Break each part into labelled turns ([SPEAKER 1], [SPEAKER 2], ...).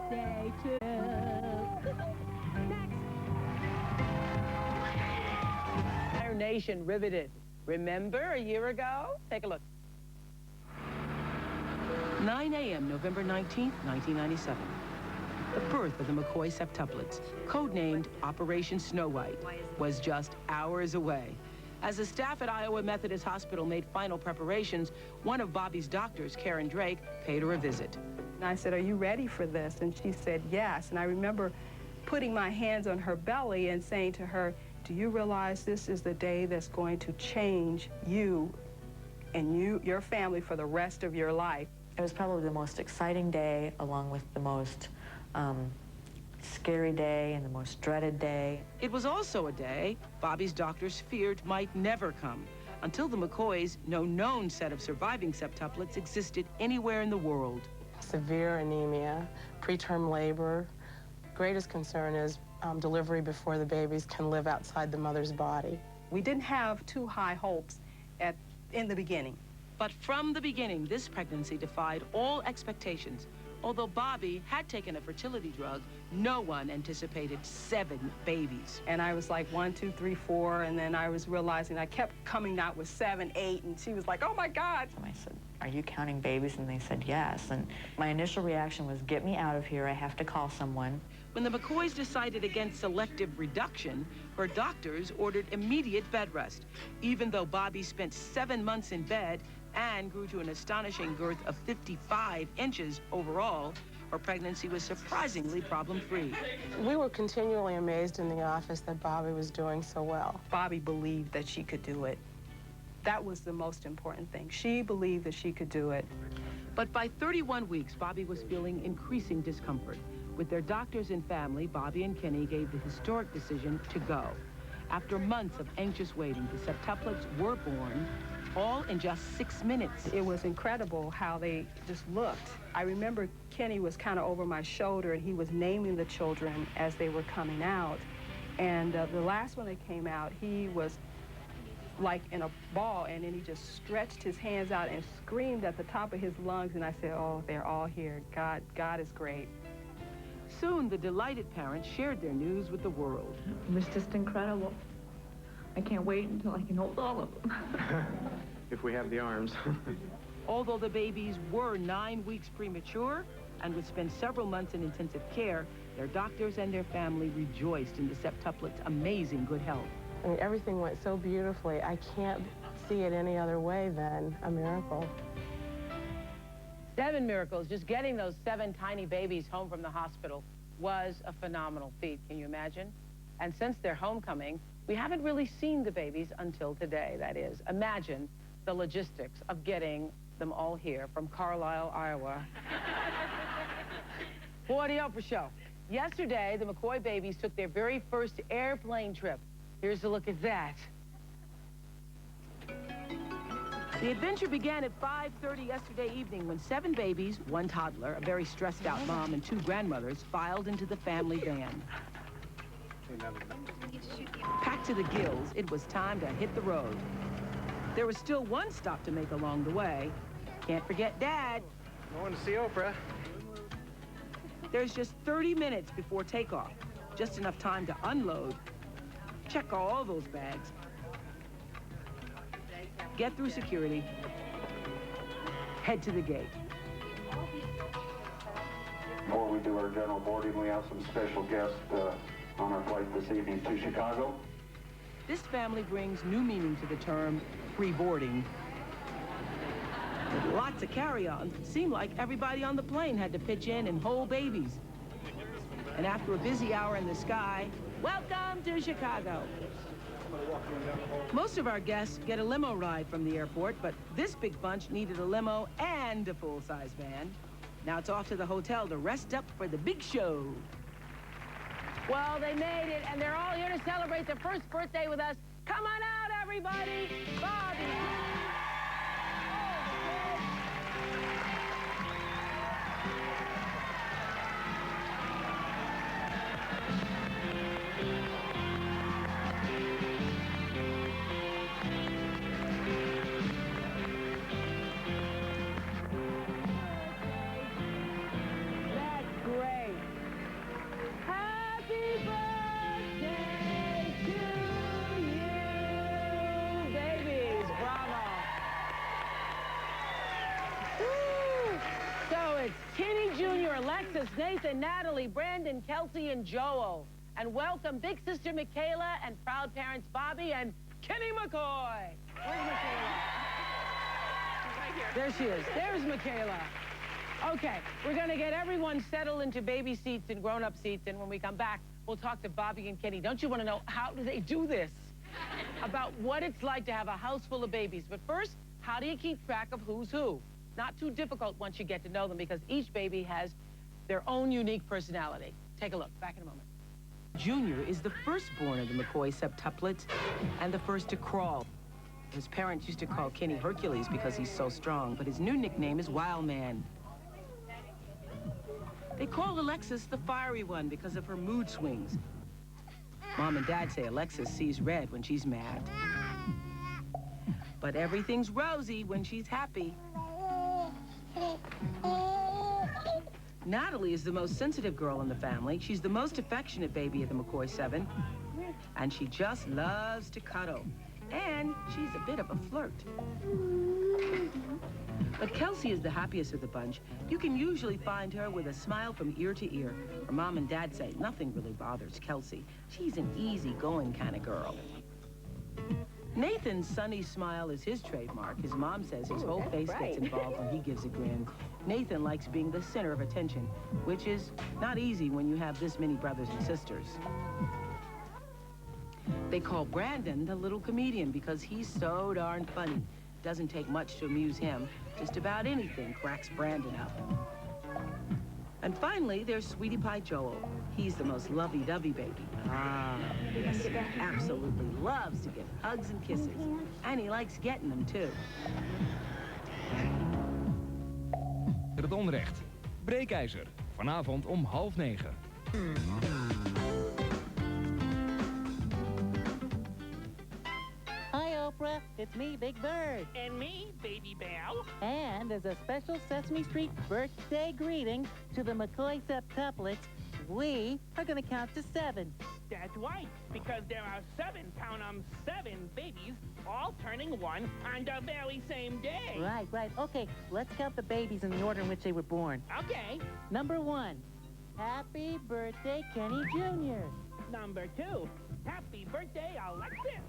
[SPEAKER 1] Stay tuned. Next. Entire nation riveted. Remember a year ago? Take a look. 9 a.m., November 19th, 1997. The birth of the McCoy septuplets, codenamed Operation Snow White, was just hours away. As the staff at Iowa Methodist Hospital made final preparations, one of Bobby's doctors, Karen Drake, paid her a visit.
[SPEAKER 2] And I said, "Are you ready for this?" And she said, "Yes." And I remember putting my hands on her belly and saying to her, "Do you realize this is the day that's going to change you and your family for the rest of your life?"
[SPEAKER 3] It was probably the most exciting day, along with the most scary day and the most dreaded day.
[SPEAKER 1] It was also a day Bobby's doctors feared might never come, until the McCoys' no known set of surviving septuplets existed anywhere in the world.
[SPEAKER 4] Severe anemia, preterm labor. Greatest concern is delivery before the babies can live outside the mother's body.
[SPEAKER 2] We didn't have too high hopes in the beginning.
[SPEAKER 1] But from the beginning, this pregnancy defied all expectations. Although Bobby had taken a fertility drug, no one anticipated 7 babies.
[SPEAKER 2] And I was like 1, 2, 3, 4, and then I was realizing I kept coming out with 7, 8, and she was like, "Oh my God."
[SPEAKER 3] And I said, "Are you counting babies?" And they said, "Yes." And my initial reaction was, "Get me out of here, I have to call someone."
[SPEAKER 1] When the McCoys decided against selective reduction, her doctors ordered immediate bed rest, even though Bobby spent 7 months in bed and grew to an astonishing girth of 55 inches overall. Her pregnancy was surprisingly problem-free.
[SPEAKER 4] We were continually amazed in the office that Bobby was doing so well.
[SPEAKER 2] Bobby believed that she could do it. That was the most important thing. She believed that she could do it.
[SPEAKER 1] But by 31 weeks, Bobby was feeling increasing discomfort. With their doctors and family, Bobby and Kenny gave the historic decision to go. After months of anxious waiting, the septuplets were born, all in just 6 minutes.
[SPEAKER 2] It was incredible how they just looked. I remember Kenny was kind of over my shoulder, and he was naming the children as they were coming out. And the last one that came out, he was like in a ball, and then he just stretched his hands out and screamed at the top of his lungs, and I said, "Oh, they're all here. God is great."
[SPEAKER 1] Soon, the delighted parents shared their news with the world.
[SPEAKER 5] It was just incredible. I can't wait until I can hold all of them.
[SPEAKER 6] If we have the arms.
[SPEAKER 1] Although the babies were 9 weeks premature and would spend several months in intensive care, their doctors and their family rejoiced in the septuplets' amazing good health.
[SPEAKER 4] I mean, everything went so beautifully. I can't see it any other way than a miracle.
[SPEAKER 1] 7 miracles. Just getting those 7 tiny babies home from the hospital was a phenomenal feat. Can you imagine? And since their homecoming, we haven't really seen the babies until today, that is. Imagine the logistics of getting them all here from Carlisle, Iowa. For the Oprah Show. Yesterday, the McCoy babies took their very first airplane trip. Here's a look at that. The adventure began at 5:30 yesterday evening when 7 babies, 1 toddler, a very stressed-out mom, and 2 grandmothers filed into the family van. Packed to the gills, it was time to hit the road. There was still one stop to make along the way. Can't forget Dad.
[SPEAKER 6] Going to see Oprah.
[SPEAKER 1] There's just 30 minutes before takeoff. Just enough time to unload, check all those bags, get through security, head to the gate.
[SPEAKER 7] Before we do our general boarding, we have some special guests on our flight this evening to Chicago.
[SPEAKER 1] This family brings new meaning to the term pre-boarding. With lots of carry-ons, it seemed like everybody on the plane had to pitch in and hold babies. And after a busy hour in the sky, welcome to Chicago. Most of our guests get a limo ride from the airport, but this big bunch needed a limo and a full-size van. Now it's off to the hotel to rest up for the big show. Well, they made it, and they're all here to celebrate their first birthday with us. Come on out, everybody! Bobby! That's great. Alexis, Nathan, Natalie, Brandon, Kelsey, and Joel. And welcome Big Sister Michaela and proud parents Bobby and Kenny McCoy. Where's Michaela? Right here. There she is. There's Michaela. Okay, we're going to get everyone settled into baby seats and grown-up seats, and when we come back, we'll talk to Bobby and Kenny. Don't you want to know how do they do this? About what it's like to have a house full of babies. But first, how do you keep track of who's who? Not too difficult once you get to know them, because each baby has their own unique personality. Take a look. Back in a moment. Junior is the firstborn of the McCoy septuplets and the first to crawl. His parents used to call Kenny Hercules because he's so strong, but his new nickname is Wild Man. They call Alexis the fiery one because of her mood swings. Mom and Dad say Alexis sees red when she's mad. But everything's rosy when she's happy. Natalie is the most sensitive girl in the family. She's the most affectionate baby of the McCoy 7. And she just loves to cuddle. And she's a bit of a flirt. But Kelsey is the happiest of the bunch. You can usually find her with a smile from ear to ear. Her mom and dad say nothing really bothers Kelsey. She's an easygoing kind of girl. Nathan's sunny smile is his trademark. His mom says his whole face gets involved when he gives a grin. Nathan likes being the center of attention, which is not easy when you have this many brothers and sisters. They call Brandon the little comedian because he's so darn funny. Doesn't take much to amuse him. Just about anything cracks Brandon up. And finally, there's Sweetie Pie Joel. He's the most lovey-dovey baby. Ah, yes, he absolutely loves to give hugs and kisses. And he likes getting them, too.
[SPEAKER 8] Het onrecht. Breekijzer. Vanavond om 20:30.
[SPEAKER 9] Hi, Oprah. It's me, Big Bird.
[SPEAKER 10] And me, Baby Bell.
[SPEAKER 9] And as a special Sesame Street birthday greeting to the McCoy septuplets, we are going to count to 7.
[SPEAKER 10] That's right, because there are 7, count 'em, 7 babies, all turning 1 on the very same day.
[SPEAKER 9] Right. Okay, let's count the babies in the order in which they were born.
[SPEAKER 10] Okay.
[SPEAKER 9] Number 1, happy birthday, Kenny Jr.
[SPEAKER 10] Number 2, happy birthday, Alexis.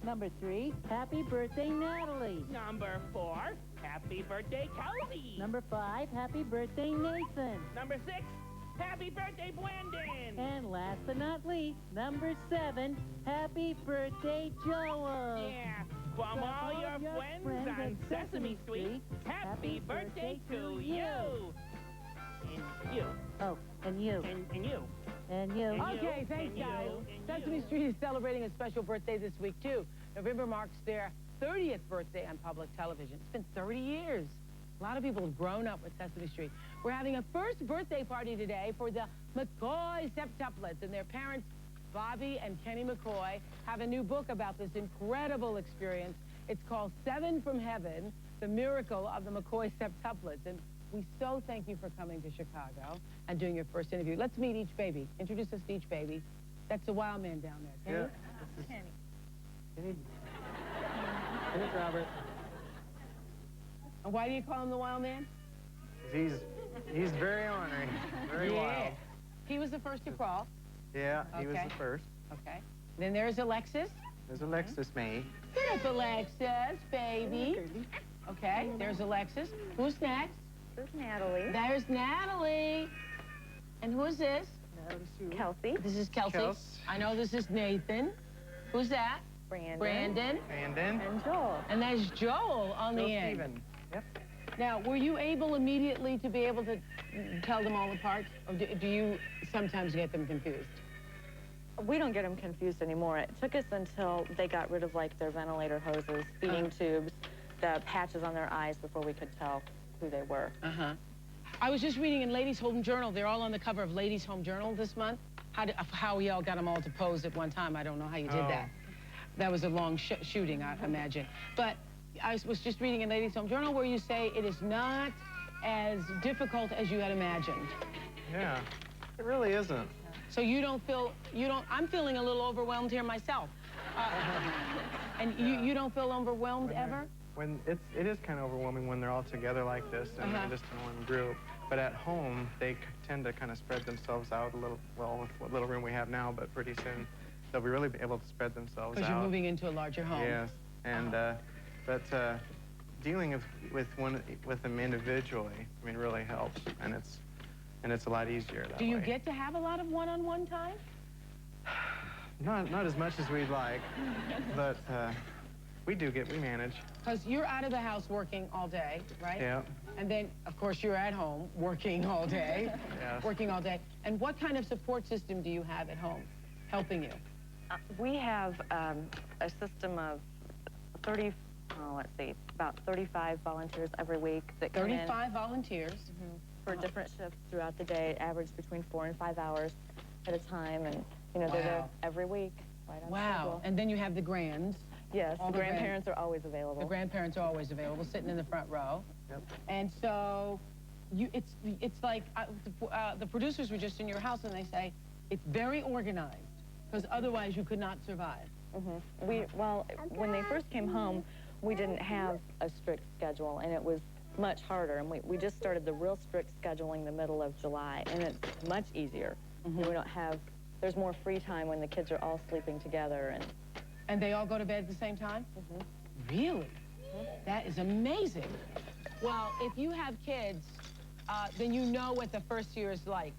[SPEAKER 9] Number 3, happy birthday, Natalie.
[SPEAKER 10] Number 4, happy birthday, Kelsey.
[SPEAKER 9] Number 5, happy birthday, Nathan.
[SPEAKER 10] Number 6, happy birthday, Brandon.
[SPEAKER 9] And last but not least, number 7, happy birthday, Joel.
[SPEAKER 10] Yeah, from all your friends on Sesame Street, happy birthday to you. And you.
[SPEAKER 9] Oh, and you.
[SPEAKER 10] And you.
[SPEAKER 9] And you.
[SPEAKER 1] Okay, thanks, guys. Sesame Street is celebrating a special birthday this week, too. November marks their 30th birthday on public television. It's been 30 years. A lot of people have grown up with Sesame Street. We're having a first birthday party today for the McCoy septuplets, and their parents, Bobby and Kenny McCoy, have a new book about this incredible experience. It's called 7 from Heaven, The Miracle of the McCoy septuplets. And we so thank you for coming to Chicago and doing your first interview. Let's meet each baby. Introduce us to each baby. That's the wild man down there. Kenny?
[SPEAKER 6] Yeah.
[SPEAKER 1] Kenny.
[SPEAKER 6] Here's Robert.
[SPEAKER 1] And why do you call him the wild man?
[SPEAKER 6] He's very ornery, very wild.
[SPEAKER 1] He was the first to crawl.
[SPEAKER 6] Yeah, he was
[SPEAKER 1] Okay.
[SPEAKER 6] the first.
[SPEAKER 1] Okay. Then there's Alexis.
[SPEAKER 6] There's Alexis May.
[SPEAKER 1] Get up, Alexis, baby. Okay, there's Alexis. Who's next?
[SPEAKER 5] There's Natalie.
[SPEAKER 1] There's Natalie. And who is this?
[SPEAKER 5] Kelsey.
[SPEAKER 1] This is Kelsey.
[SPEAKER 6] Kels.
[SPEAKER 1] I know this is Nathan. Who's that?
[SPEAKER 5] Brandon.
[SPEAKER 1] Brandon.
[SPEAKER 6] Brandon.
[SPEAKER 5] And Joel.
[SPEAKER 1] And there's Joel on the end.
[SPEAKER 6] Steven. Yep.
[SPEAKER 1] Now, were you able immediately to be able to tell them all apart? Or do you sometimes get them confused?
[SPEAKER 3] We don't get them confused anymore. It took us until they got rid of, like, their ventilator hoses, feeding tubes, the patches on their eyes before we could tell who they were.
[SPEAKER 1] Uh-huh. I was just reading in Ladies' Home Journal. They're all on the cover of Ladies' Home Journal this month. How y'all got them all to pose at one time. I don't know how you did that. That was a long shooting, I imagine. But I was just reading in Ladies' Home Journal where you say it is not as difficult as you had imagined.
[SPEAKER 6] Yeah, it really isn't.
[SPEAKER 1] So I'm feeling a little overwhelmed here myself. And you don't feel overwhelmed ever?
[SPEAKER 6] It is kind of overwhelming when they're all together like this and they're just in one group. But at home, they tend to kind of spread themselves out a little, well, with what little room we have now, but pretty soon they'll be really able to spread themselves out.
[SPEAKER 1] Because you're moving into a larger home.
[SPEAKER 6] Yes, and, but dealing with them individually, I mean, really helps, and it's a lot easier that way.
[SPEAKER 1] Do you get to have a lot of one-on-one time?
[SPEAKER 6] Not as much as we'd like, but we manage.
[SPEAKER 1] Because you're out of the house working all day, right?
[SPEAKER 6] Yeah.
[SPEAKER 1] And then, of course, you're at home working all day.
[SPEAKER 6] Yes.
[SPEAKER 1] Working all day. And what kind of support system do you have at home helping you?
[SPEAKER 3] We have a system of about 35 volunteers every week that come in.
[SPEAKER 1] 35 volunteers?
[SPEAKER 3] For different shifts throughout the day, average between 4 and 5 hours at a time, and they're there every week. Right on schedule.
[SPEAKER 1] And then you have the grands.
[SPEAKER 3] Yes, the grandparents are always available.
[SPEAKER 1] The grandparents are always available, sitting in the front row.
[SPEAKER 6] Yep.
[SPEAKER 1] And so, it's like the producers were just in your house, and they say it's very organized, because otherwise you could not survive.
[SPEAKER 3] Well, when they first came home, we didn't have a strict schedule, and it was much harder. And we just started the real strict scheduling the middle of July, and it's much easier. We don't have. There's more free time when the kids are all sleeping together,
[SPEAKER 1] and they all go to bed at the same time? Really? That is amazing. Well, if you have kids, then you know what the first year is like.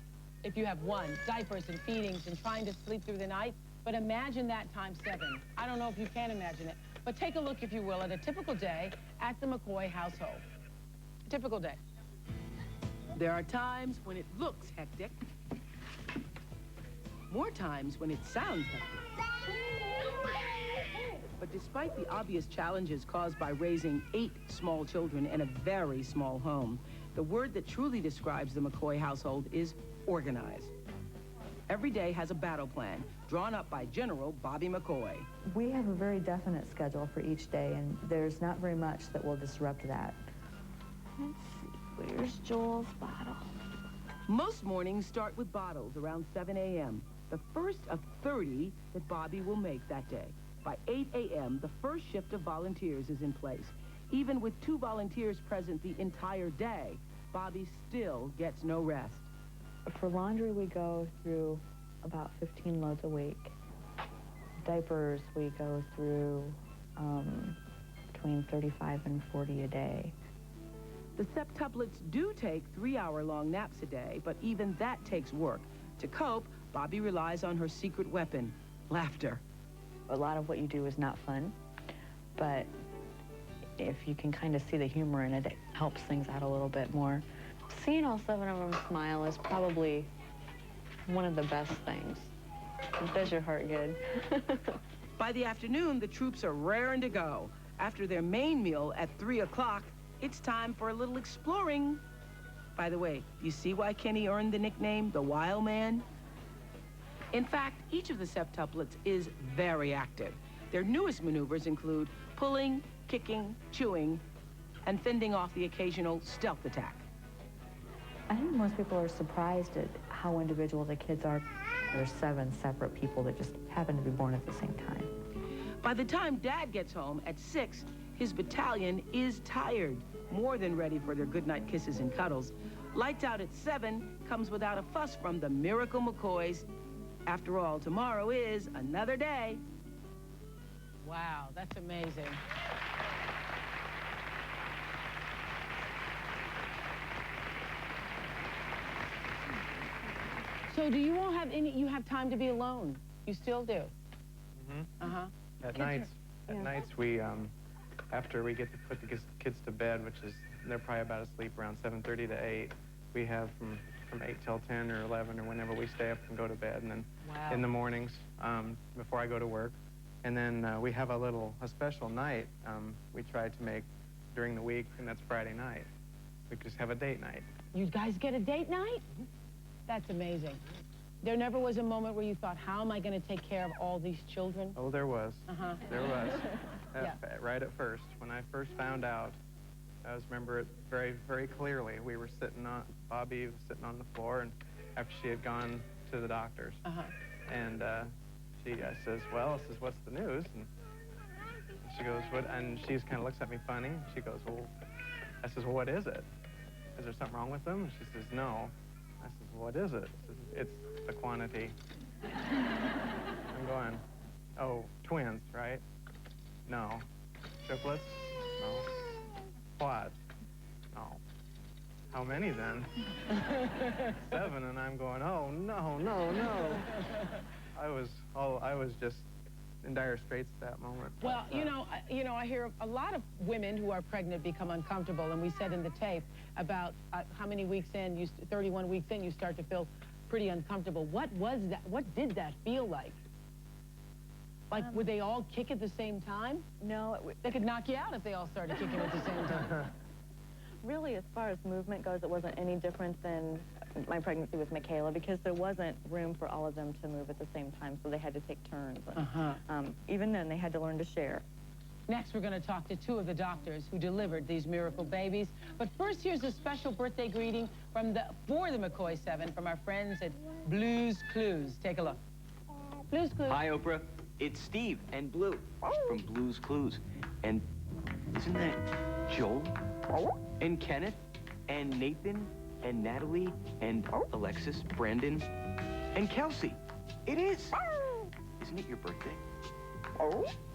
[SPEAKER 1] If you have one, diapers and feedings and trying to sleep through the night. But imagine that times 7. I don't know if you can imagine it, but take a look, if you will, at a typical day at the McCoy household. A typical day. There are times when it looks hectic. More times when it sounds hectic. But despite the obvious challenges caused by raising 8 small children in a very small home, the word that truly describes the McCoy household is organized. Every day has a battle plan drawn up by General Bobby McCoy.
[SPEAKER 11] We have a very definite schedule for each day, and there's not very much that will disrupt that.
[SPEAKER 5] Let's see, where's Joel's bottle?
[SPEAKER 1] Most mornings start with bottles around 7 a.m., the first of 30 that Bobby will make that day. By 8 a.m., the first shift of volunteers is in place. Even with 2 volunteers present the entire day, Bobby still gets no rest.
[SPEAKER 11] For laundry, we go through about 15 loads a week. Diapers, we go through between 35 and 40 a day.
[SPEAKER 1] The septuplets do take 3-hour-long naps a day, but even that takes work. To cope, Bobby relies on her secret weapon, laughter.
[SPEAKER 11] A lot of what you do is not fun, but if you can kind of see the humor in it, it helps things out a little bit more. Seeing all 7 of them smile is probably one of the best things. It does your heart good.
[SPEAKER 1] By the afternoon, the troops are raring to go. After their main meal at 3 o'clock, it's time for a little exploring. By the way, you see why Kenny earned the nickname the Wild Man? In fact, each of the septuplets is very active. Their newest maneuvers include pulling, kicking, chewing, and fending off the occasional stealth attack.
[SPEAKER 11] I think most people are surprised at how individual the kids are. There's 7 separate people that just happen to be born at the same time.
[SPEAKER 1] By the time Dad gets home at 6, his battalion is tired, more than ready for their goodnight kisses and cuddles. Lights out at 7 comes without a fuss from the Miracle McCoys. After all, tomorrow is another day. Wow, that's amazing. So do you all have you have time to be alone? You still do?
[SPEAKER 6] At nights we, after we get to put the kids to bed, which is, they're probably about asleep around 7:30 to 8, we have from 8 till 10 or 11 or whenever we stay up and go to bed, and then in the mornings before I go to work. And then we have a special night we try to make during the week, and that's Friday night. We just have a date night.
[SPEAKER 1] You guys get a date night? That's amazing. There never was a moment where you thought, how am I going to take care of all these children?
[SPEAKER 6] Oh, there was. There was.
[SPEAKER 1] Yeah.
[SPEAKER 6] Right at first. When I first found out, I remember it very, very clearly. We were Bobby was sitting on the floor, and after she had gone to the doctors. And I says, what's the news? And she goes, what? And she just kind of looks at me funny. She goes, well, I says, well, what is it? is there something wrong with them? And she says, no. I says, what is it? She says, it's the quantity. I'm going, oh, twins, right? No. Triplets? No. Quads? No. How many then? 7, and I'm going, oh, no, no, no. I was just in dire straits at that moment.
[SPEAKER 1] Well, I hear a lot of women who are pregnant become uncomfortable, and we said in the tape about how many weeks in, 31 weeks in, you start to feel pretty uncomfortable. What was that? What did that feel like? Like, would they all kick at the same time?
[SPEAKER 3] No.
[SPEAKER 1] They could knock you out if they all started kicking at the same time.
[SPEAKER 3] Really, as far as movement goes, it wasn't any different than my pregnancy with Michaela, because there wasn't room for all of them to move at the same time, so they had to take turns. Even then, they had to learn to share.
[SPEAKER 1] Next, we're going to talk to 2 of the doctors who delivered these miracle babies. But first, here's a special birthday greeting for the McCoy 7 from our friends at Blue's Clues. Take a look. Blue's Clues.
[SPEAKER 12] Hi, Oprah. It's Steve and Blue from Blue's Clues. And isn't that Joel and Kenneth and Nathan and Natalie and Alexis, Brandon and Kelsey? It is. Isn't it your birthday?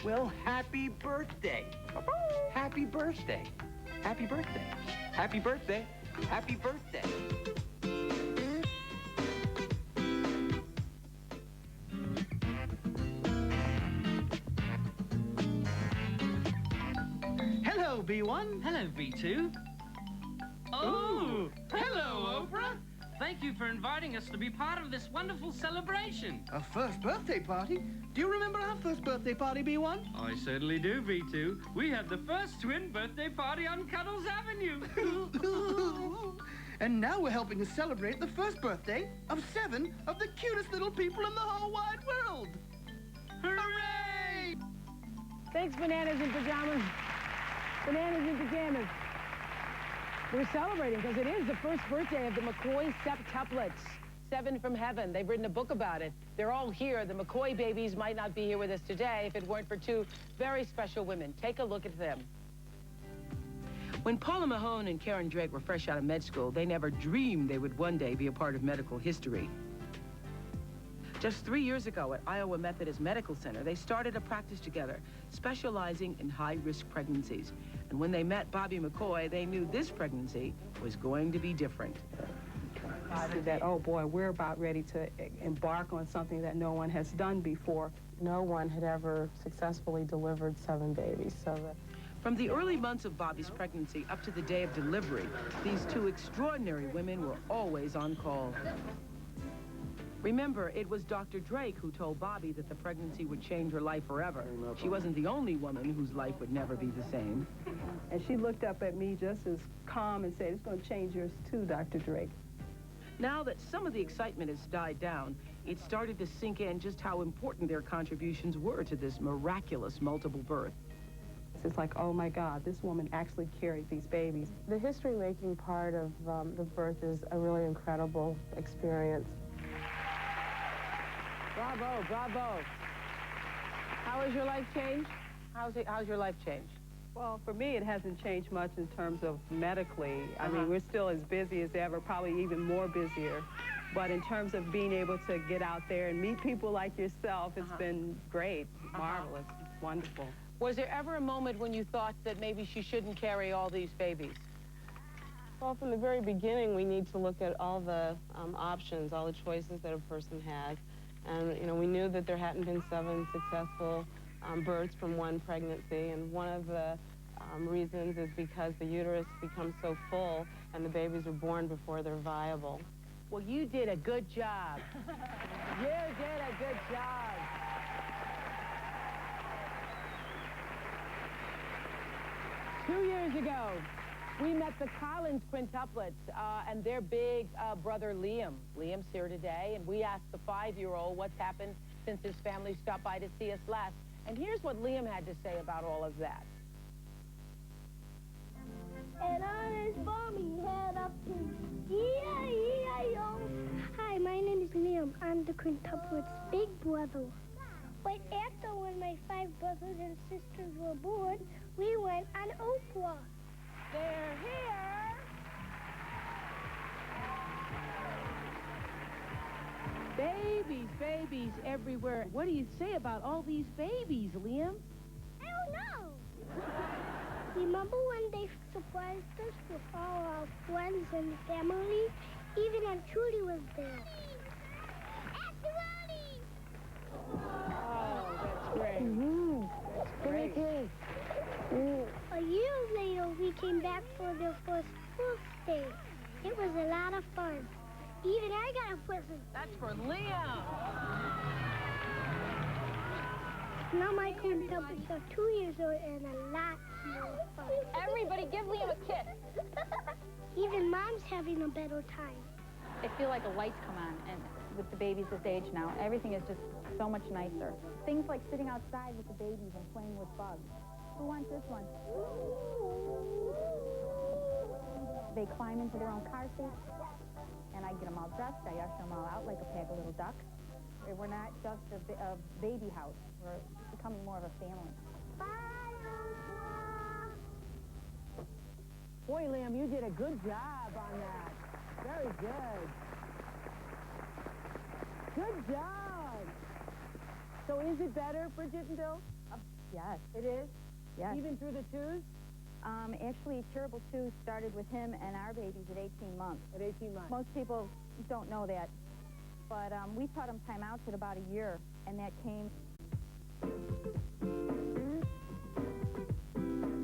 [SPEAKER 12] Well, happy birthday. Happy birthday. Happy birthday. Happy birthday. Happy birthday.
[SPEAKER 13] Hello, B1.
[SPEAKER 14] Hello, B2. Oh, hello, Oprah. Thank you for inviting us to be part of this wonderful celebration.
[SPEAKER 13] A first birthday party? Do you remember our first birthday party, B1?
[SPEAKER 14] I certainly do, B2. We had the first twin birthday party on Cuddles Avenue.
[SPEAKER 13] And now we're helping to celebrate the first birthday of 7 of the cutest little people in the whole wide world. Hooray!
[SPEAKER 1] Thanks, Bananas in Pajamas. Bananas in Pajamas. We're celebrating because it is the first birthday of the McCoy septuplets. 7 from heaven. They've written a book about it. They're all here. The McCoy babies might not be here with us today if it weren't for 2 very special women. Take a look at them. When Paula Mahone and Karen Drake were fresh out of med school, they never dreamed they would one day be a part of medical history. Just 3 years ago at Iowa Methodist Medical Center, they started a practice together, specializing in high-risk pregnancies. And when they met Bobby McCoy, they knew this pregnancy was going to be different.
[SPEAKER 2] That, oh boy, we're about ready to embark on something that no one has done before.
[SPEAKER 4] No one had ever successfully delivered 7 babies, so that...
[SPEAKER 1] From the early months of Bobby's pregnancy up to the day of delivery, these 2 extraordinary women were always on call. Remember, it was Dr. Drake who told Bobby that the pregnancy would change her life forever. She wasn't the only woman whose life would never be the same.
[SPEAKER 2] And she looked up at me just as calm and said, it's going to change yours too, Dr. Drake.
[SPEAKER 1] Now that some of the excitement has died down, it started to sink in just how important their contributions were to this miraculous multiple birth.
[SPEAKER 2] It's like, oh my God, this woman actually carried these babies.
[SPEAKER 4] The history-making part of the birth is a really incredible experience.
[SPEAKER 1] Bravo, bravo. How has your life changed? How's your life changed?
[SPEAKER 2] Well, for me, it hasn't changed much in terms of medically. I mean, we're still as busy as ever, probably even more busier. But in terms of being able to get out there and meet people like yourself, it's been great, marvelous, wonderful.
[SPEAKER 1] Was there ever a moment when you thought that maybe she shouldn't carry all these babies?
[SPEAKER 4] Well, from the very beginning, we need to look at all the options, all the choices that a person has. And, you know, we knew that there hadn't been 7 successful births from one pregnancy. And one of the reasons is because the uterus becomes so full and the babies are born before they're viable.
[SPEAKER 1] Well, you did a good job. You did a good job. Two years ago, we met the Collins quintuplets and their big brother, Liam. Liam's here today, and we asked the 5-year-old what's happened since his family stopped by to see us last. And here's what Liam had to say about all of that.
[SPEAKER 15] And on his balmy head up to E-I-E-I-O. Hi, my name is Liam. I'm the quintuplets' big brother. But after when my 5 brothers and sisters were born, we went on Oprah.
[SPEAKER 1] They're here.
[SPEAKER 16] Babies, babies everywhere. What do you say about all these babies, Liam?
[SPEAKER 15] I don't know. Remember when they surprised us with all our friends and family? Even Aunt Trudy was there.
[SPEAKER 16] Oh, that's great. That's great.
[SPEAKER 15] A year later, we came back for their first birthday. It was a lot of fun. Even I got a present.
[SPEAKER 1] That's for Liam.
[SPEAKER 15] Now my twin puppets are 2 years old and a lot more fun.
[SPEAKER 17] Everybody give Liam a kiss.
[SPEAKER 15] Even Mom's having a better time.
[SPEAKER 18] I feel like the lights come on, and with the babies this age now, everything is just so much nicer. Things like sitting outside with the babies and playing with bugs. Who wants this one? They climb into their own car seats, and I get them all dressed. I usher them all out like a pack of little ducks. We're not just a baby house. We're becoming more of a family.
[SPEAKER 16] Boy, Liam, you did a good job on that. Very good. Good job. So is it better, Bridget and Bill?
[SPEAKER 18] Yes.
[SPEAKER 16] It is?
[SPEAKER 18] Yes.
[SPEAKER 16] Even through the twos?
[SPEAKER 18] Actually, Terrible 2 started with him and our babies at 18 months.
[SPEAKER 16] At 18 months.
[SPEAKER 18] Most people don't know that. But we taught him timeouts at about a year, and that came